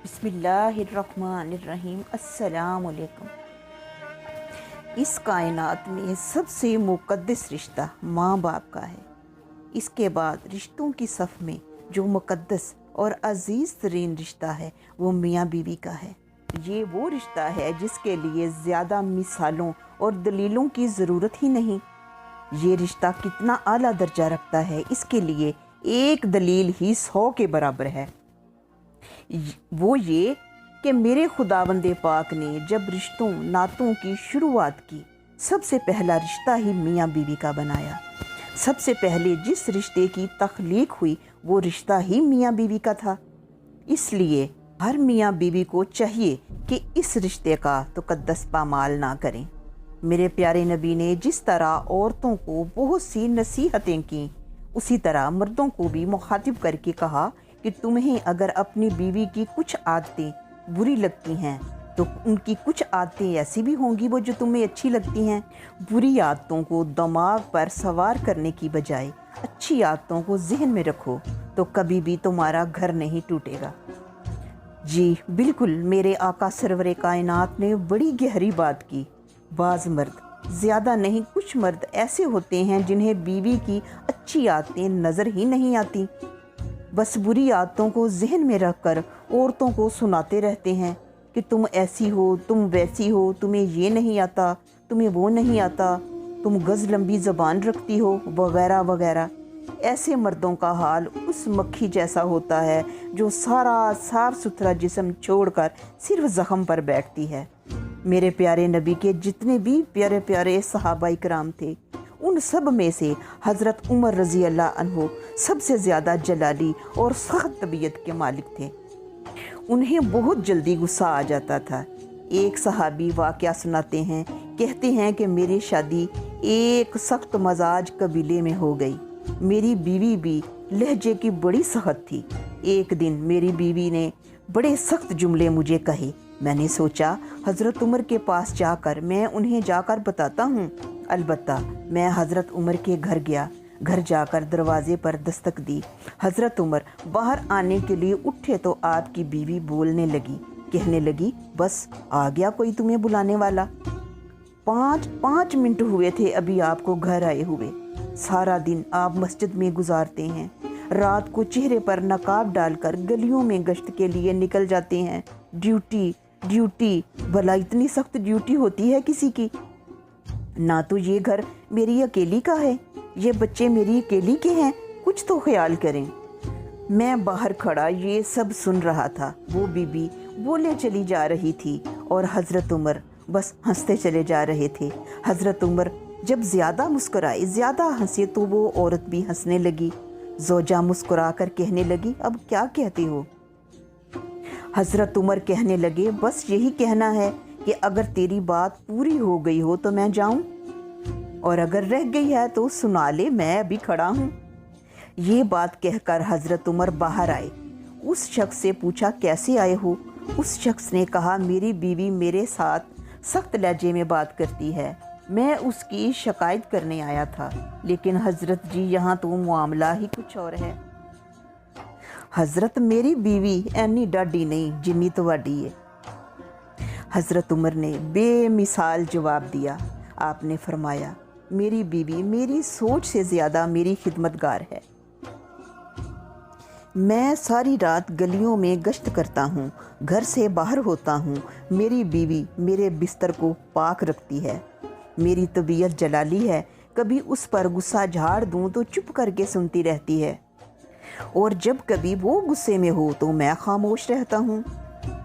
बिस्मिल्लाहिर्रहमानिर्रहीम। अस्सलाम वालेकुम। इस कायनात में सबसे मुक़द्दस रिश्ता माँ बाप का है। इसके बाद रिश्तों की सफ़ में जो मुक़द्दस और अज़ीज़ तरीन रिश्ता है वो मियाँ बीवी का है। ये वो रिश्ता है जिसके लिए ज़्यादा मिसालों और दलीलों की ज़रूरत ही नहीं। ये रिश्ता कितना आला दर्जा रखता है इसके लिए एक दलील ही 100 के बराबर है। वो ये कि मेरे खुदावंदे पाक ने जब रिश्तों नातों की शुरुआत की, सबसे पहला रिश्ता ही मियाँ बीवी का बनाया। सबसे पहले जिस रिश्ते की तख्लीक हुई वो रिश्ता ही मियाँ बीवी का था। इसलिए हर मियाँ बीवी को चाहिए कि इस रिश्ते का तक़द्दुस पामाल ना करें। मेरे प्यारे नबी ने जिस तरह औरतों को बहुत सी नसीहतें की, उसी तरह मर्दों को भी मुखातिब करके कहा कि तुम्हें अगर अपनी बीवी की कुछ आदतें बुरी लगती हैं तो उनकी कुछ आदतें ऐसी भी होंगी वो जो तुम्हें अच्छी लगती हैं। बुरी आदतों को दिमाग पर सवार करने की बजाय अच्छी आदतों को जहन में रखो तो कभी भी तुम्हारा घर नहीं टूटेगा। जी बिल्कुल, मेरे आका सरवरे कायनात ने बड़ी गहरी बात की। बाज़ मर्द, ज़्यादा नहीं कुछ मर्द ऐसे होते हैं जिन्हें बीवी की अच्छी आदतें नज़र ही नहीं आती। बस बुरी आदतों को जहन में रखकर औरतों को सुनाते रहते हैं कि तुम ऐसी हो, तुम वैसी हो, तुम्हें ये नहीं आता, तुम्हें वो नहीं आता, तुम गज़ लंबी ज़बान रखती हो, वगैरह वगैरह। ऐसे मर्दों का हाल उस मक्खी जैसा होता है जो सारा साफ सुथरा जिस्म छोड़कर सिर्फ ज़ख़म पर बैठती है। मेरे प्यारे नबी के जितने भी प्यारे प्यारे सहाबाई कराम थे, उन सब में से हज़रत उमर रज़ी अल्लाह अन्हो सबसे ज़्यादा जलाली और सख्त तबीयत के मालिक थे। उन्हें बहुत जल्दी गुस्सा आ जाता था। एक सहाबी वाक़या सुनाते हैं, कहते हैं कि मेरी शादी एक सख्त मजाज कबीले में हो गई। मेरी बीवी भी लहजे की बड़ी सख्त थी। एक दिन मेरी बीवी ने बड़े सख्त जुमले मुझे कहे। मैंने सोचा हज़रत उमर के पास जाकर मैं उन्हें जाकर बताता हूँ। अलबत्ता मैं हज़रत उमर के घर गया। घर जाकर दरवाज़े पर दस्तक दी। हज़रत उमर बाहर आने के लिए उठे तो आपकी बीवी बोलने लगी, कहने लगी, बस आ गया कोई तुम्हें बुलाने वाला। पाँच मिनट हुए थे अभी आपको घर आए हुए। सारा दिन आप मस्जिद में गुजारते हैं, रात को चेहरे पर नकाब डालकर गलियों में गश्त के लिए निकल जाते हैं। ड्यूटी ड्यूटी, भला इतनी सख्त ड्यूटी होती है किसी की? ना तो ये घर मेरी अकेली का है, ये बच्चे मेरी अकेली के हैं, कुछ तो ख्याल करें। मैं बाहर खड़ा ये सब सुन रहा था। वो बीबी बोले चली जा रही थी और हज़रत उमर बस हंसते चले जा रहे थे। हज़रत उमर जब ज़्यादा मुस्कुराए, ज़्यादा हंसे तो वो औरत भी हंसने लगी। ज़ौजा मुस्कुरा कर कहने लगी, अब क्या कहती हो? हज़रत उमर कहने लगे, बस यही कहना है कि अगर तेरी बात पूरी हो गई हो तो मैं जाऊं, और अगर रह गई है तो सुना ले, मैं अभी खड़ा हूँ। ये बात कहकर हज़रत उमर बाहर आए। उस शख्स से पूछा, कैसे आए हो? उस शख्स ने कहा, मेरी बीवी मेरे साथ सख्त लहजे में बात करती है, मैं उसकी शिकायत करने आया था। लेकिन हज़रत जी यहाँ तो मामला ही कुछ और है। हज़रत मेरी बीवी ऐनी डाडी नहीं जिन्नी तुहाडी है। हज़रत उमर ने बेमिसाल जवाब दिया। आपने फरमाया, मेरी बीवी मेरी सोच से ज़्यादा मेरी खिदमतगार है। मैं सारी रात गलियों में गश्त करता हूँ, घर से बाहर होता हूँ। मेरी बीवी मेरे बिस्तर को पाक रखती है। मेरी तबीयत जलाली है, कभी उस पर गुस्सा झाड़ दूँ तो चुप करके सुनती रहती है, और जब कभी वो गुस्से में हो तो मैं खामोश रहता हूँ।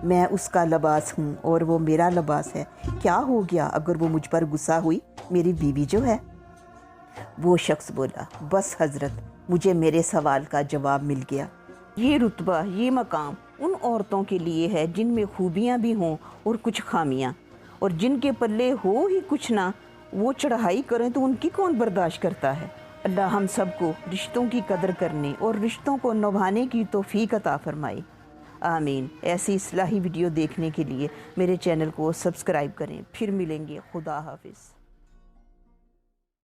मैं उसका लिबास हूँ और वो मेरा लिबास है। क्या हो गया अगर वो मुझ पर गुस्सा हुई? मेरी बीवी जो है। वो शख्स बोला, बस हज़रत, मुझे मेरे सवाल का जवाब मिल गया। ये रुतबा, ये मकाम उन औरतों के लिए है जिनमें खूबियाँ भी हों और कुछ खामियाँ, और जिनके पल्ले हो ही कुछ ना, वो चढ़ाई करें तो उनकी कौन बर्दाश्त करता है। अल्लाह हम सबको रिश्तों की कदर करने और रिश्तों को निभाने की तौफीक अता फरमाए। आमीन। ऐसी इस्लाही वीडियो देखने के लिए मेरे चैनल को सब्सक्राइब करें। फिर मिलेंगे। खुदा हाफिज़।